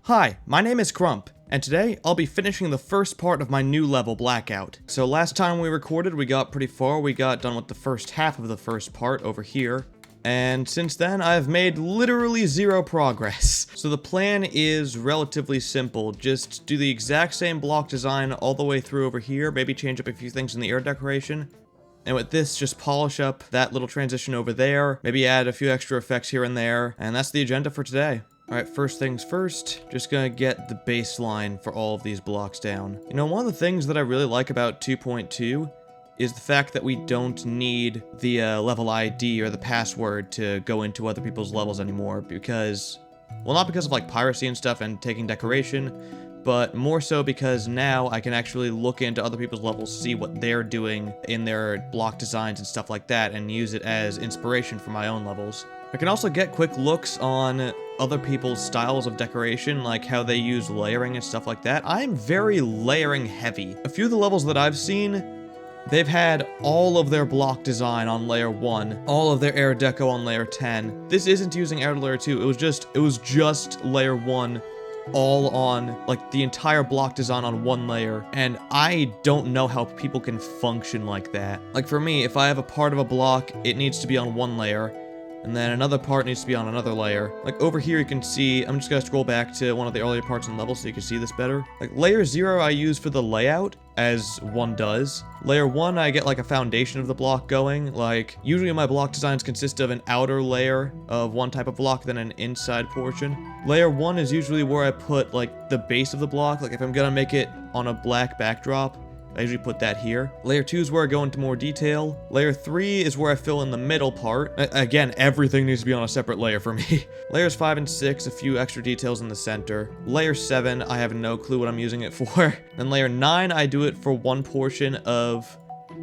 Hi, my name is Crump, and today I'll be finishing the first part of my new level, Blackout. So last time we recorded, we got pretty far. We got done with the first half of the first part over here. And since then, I've made literally zero progress. So the plan is relatively simple. Just do the exact same block design all the way through over here, maybe change up a few things in the air decoration. And with this, just polish up that little transition over there, maybe add a few extra effects here and there, and that's the agenda for today. Alright, first things first, just gonna get the baseline for all of these blocks down. You know, one of the things that I really like about 2.2 is the fact that we don't need the level ID or the password to go into other people's levels anymore because, well, not because of like piracy and stuff and taking decoration, but more so because now I can actually look into other people's levels, see what they're doing in their block designs and stuff like that, and use it as inspiration for my own levels. I can also get quick looks on other people's styles of decoration, like how they use layering and stuff like that. I'm very layering heavy. A few of the levels that I've seen, they've had all of their block design on layer 1, all of their air deco on layer 10. This isn't using air to layer 2, it was just layer 1, all on, like, the entire block design on one layer, and I don't know how people can function like that. Like, for me, if I have a part of a block, it needs to be on one layer, and then another part needs to be on another layer. Like, over here you can see, I'm just gonna scroll back to one of the earlier parts in the level so you can see this better. Like, layer 0 I use for the layout, as one does. Layer 1 I get like a foundation of the block going. Like, usually my block designs consist of an outer layer of one type of block, then an inside portion. Layer 1 is usually where I put like the base of the block. Like, if I'm gonna make it on a black backdrop, I usually put that here. Layer 2 is where I go into more detail. Layer 3 is where I fill in the middle part. Again, everything needs to be on a separate layer for me. Layers 5 and 6, a few extra details in the center. Layer 7, I have no clue what I'm using it for. Then layer 9, I do it for one portion of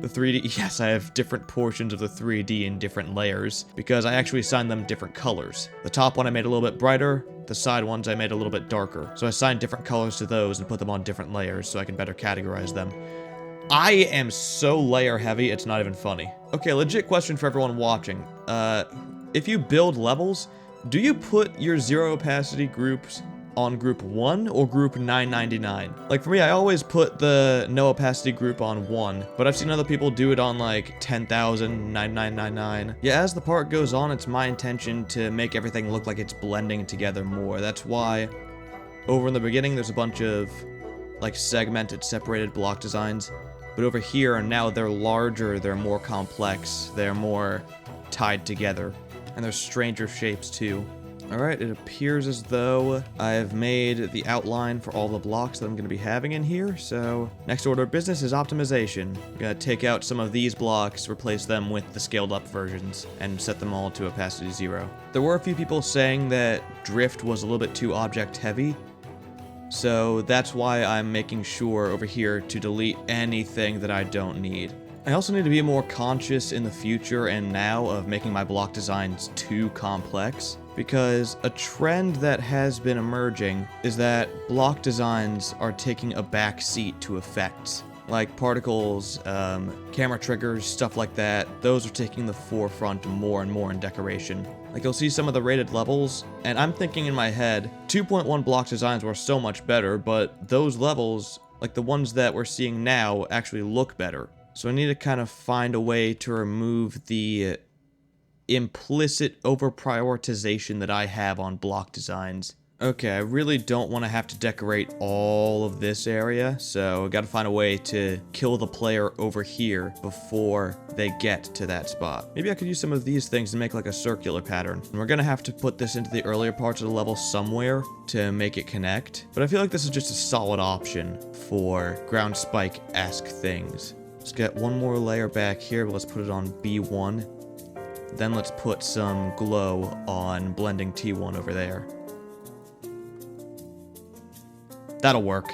the 3D. Yes, I have different portions of the 3D in different layers, because I actually assigned them different colors. The top one I made a little bit brighter, the side ones I made a little bit darker. So I assigned different colors to those and put them on different layers so I can better categorize them. I am so layer heavy, it's not even funny. Okay, legit question for everyone watching. If you build levels, do you put your zero opacity groups on group 1 or group 999? Like, for me, I always put the no opacity group on 1, but I've seen other people do it on like 10,000, 9999. Yeah, as the part goes on, it's my intention to make everything look like it's blending together more. That's why over in the beginning, there's a bunch of like segmented, separated block designs. But over here, now they're larger, they're more complex, they're more tied together. And there's stranger shapes too. Alright, it appears as though I've made the outline for all the blocks that I'm going to be having in here, so next order of business is optimization. I'm going to take out some of these blocks, replace them with the scaled up versions, and set them all to opacity 0. There were a few people saying that drift was a little bit too object heavy, so that's why I'm making sure over here to delete anything that I don't need. I also need to be more conscious in the future and now of making my block designs too complex, because a trend that has been emerging is that block designs are taking a back seat to effects. Like particles, camera triggers, stuff like that, those are taking the forefront more and more in decoration. Like, you'll see some of the rated levels, and I'm thinking in my head, 2.1 block designs were so much better, but those levels, like the ones that we're seeing now, actually look better. So I need to kind of find a way to remove the implicit over-prioritization that I have on block designs. Okay, I really don't want to have to decorate all of this area, so I gotta find a way to kill the player over here before they get to that spot. Maybe I could use some of these things to make like a circular pattern. And we're gonna have to put this into the earlier parts of the level somewhere to make it connect, but I feel like this is just a solid option for ground spike-esque things. Let's get one more layer back here, but let's put it on B1. Then let's put some glow on blending T1 over there. That'll work.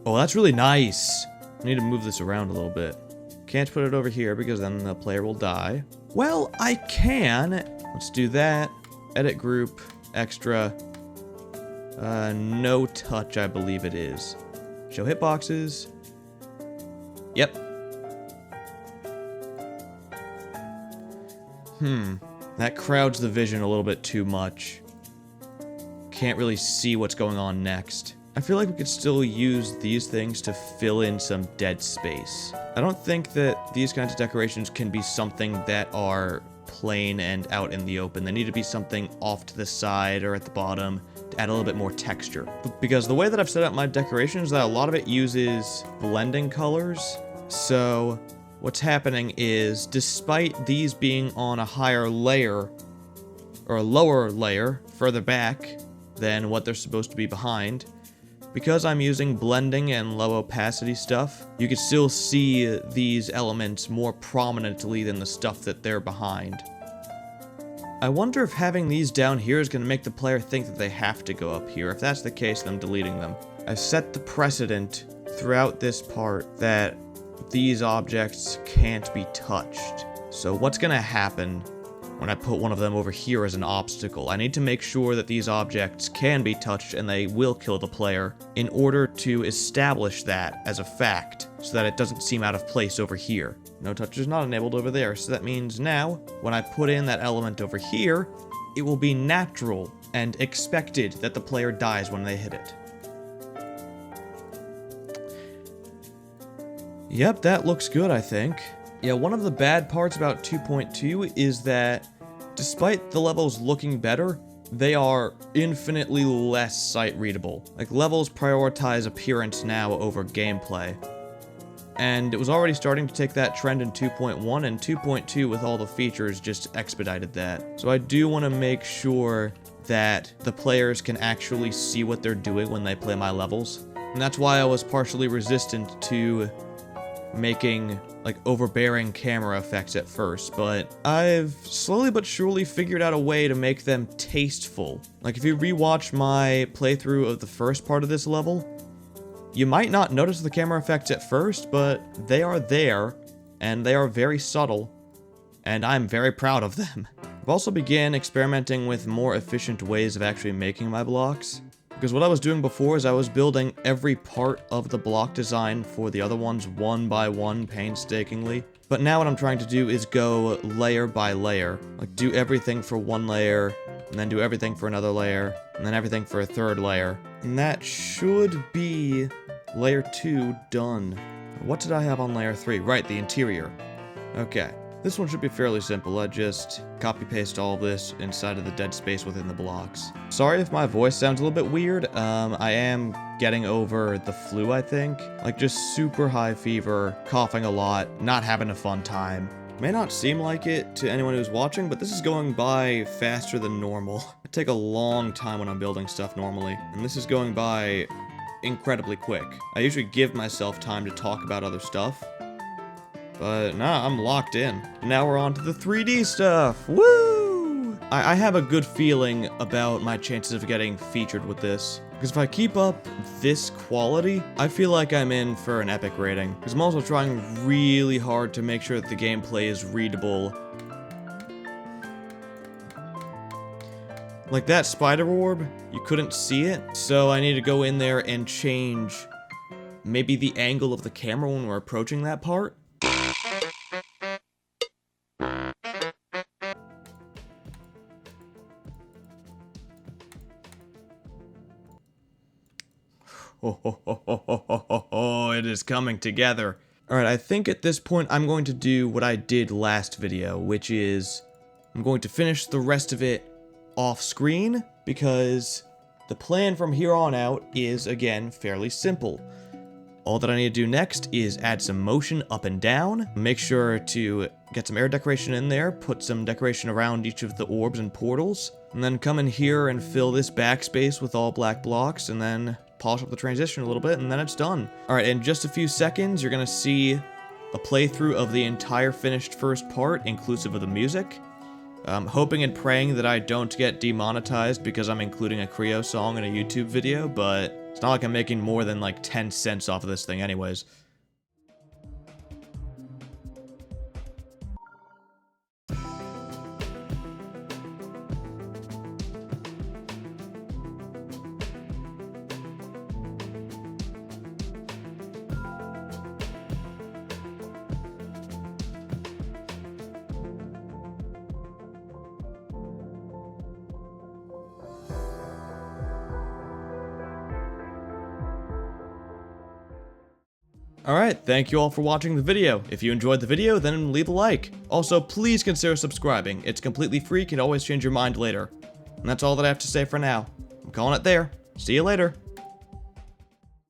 Oh, that's really nice. I need to move this around a little bit. Can't put it over here because then the player will die. Well, I can. Let's do that. Edit group, extra. No touch, I believe it is. Show hitboxes. Yep. That crowds the vision a little bit too much. Can't really see what's going on next. I feel like we could still use these things to fill in some dead space. I don't think that these kinds of decorations can be something that are plain and out in the open. They need to be something off to the side or at the bottom to add a little bit more texture. Because the way that I've set up my decorations, that a lot of it uses blending colors. So what's happening is, despite these being on a higher layer, or a lower layer further back than what they're supposed to be behind, because I'm using blending and low opacity stuff, you can still see these elements more prominently than the stuff that they're behind. I wonder if having these down here is going to make the player think that they have to go up here. If that's the case, then I'm deleting them. I've set the precedent throughout this part that these objects can't be touched. So what's going to happen when I put one of them over here as an obstacle? I need to make sure that these objects can be touched and they will kill the player in order to establish that as a fact so that it doesn't seem out of place over here. No touch is not enabled over there, so that means now when I put in that element over here, it will be natural and expected that the player dies when they hit it. Yep, that looks good, I think. Yeah, one of the bad parts about 2.2 is that despite the levels looking better, they are infinitely less sight-readable. Like, levels prioritize appearance now over gameplay. And it was already starting to take that trend in 2.1, and 2.2 with all the features just expedited that. So I do want to make sure that the players can actually see what they're doing when they play my levels. And that's why I was partially resistant to making like overbearing camera effects at first, but I've slowly but surely figured out a way to make them tasteful. Like, if you rewatch my playthrough of the first part of this level, you might not notice the camera effects at first, but they are there, and they are very subtle, and I'm very proud of them. I've also began experimenting with more efficient ways of actually making my blocks. Because what I was doing before is I was building every part of the block design for the other ones one by one painstakingly. But now what I'm trying to do is go layer by layer. Like, do everything for one layer, and then do everything for another layer, and then everything for a third layer. And that should be layer 2 done. What did I have on layer 3? Right, the interior. Okay. This one should be fairly simple. I just copy-paste all of this inside of the dead space within the blocks. Sorry if my voice sounds a little bit weird. I am getting over the flu, I think. Like, just super high fever, coughing a lot, not having a fun time. May not seem like it to anyone who's watching, but this is going by faster than normal. I take a long time when I'm building stuff normally, and this is going by incredibly quick. I usually give myself time to talk about other stuff. But nah, I'm locked in. Now we're on to the 3D stuff. Woo! I have a good feeling about my chances of getting featured with this. Because if I keep up this quality, I feel like I'm in for an epic rating. Because I'm also trying really hard to make sure that the gameplay is readable. Like that spider orb, you couldn't see it. So I need to go in there and change maybe the angle of the camera when we're approaching that part. Oh, it is coming together. Alright, I think at this point I'm going to do what I did last video, which is I'm going to finish the rest of it off screen, because the plan from here on out is, again, fairly simple. All that I need to do next is add some motion up and down, make sure to get some air decoration in there, put some decoration around each of the orbs and portals, and then come in here and fill this backspace with all black blocks, and then polish up the transition a little bit, and then it's done. Alright, in just a few seconds, you're gonna see a playthrough of the entire finished first part, inclusive of the music. I'm hoping and praying that I don't get demonetized because I'm including a Creo song in a YouTube video, but it's not like I'm making more than like 10 cents off of this thing anyways. Alright, thank you all for watching the video. If you enjoyed the video, then leave a like. Also, please consider subscribing. It's completely free, can always change your mind later. And that's all that I have to say for now. I'm calling it there. See you later.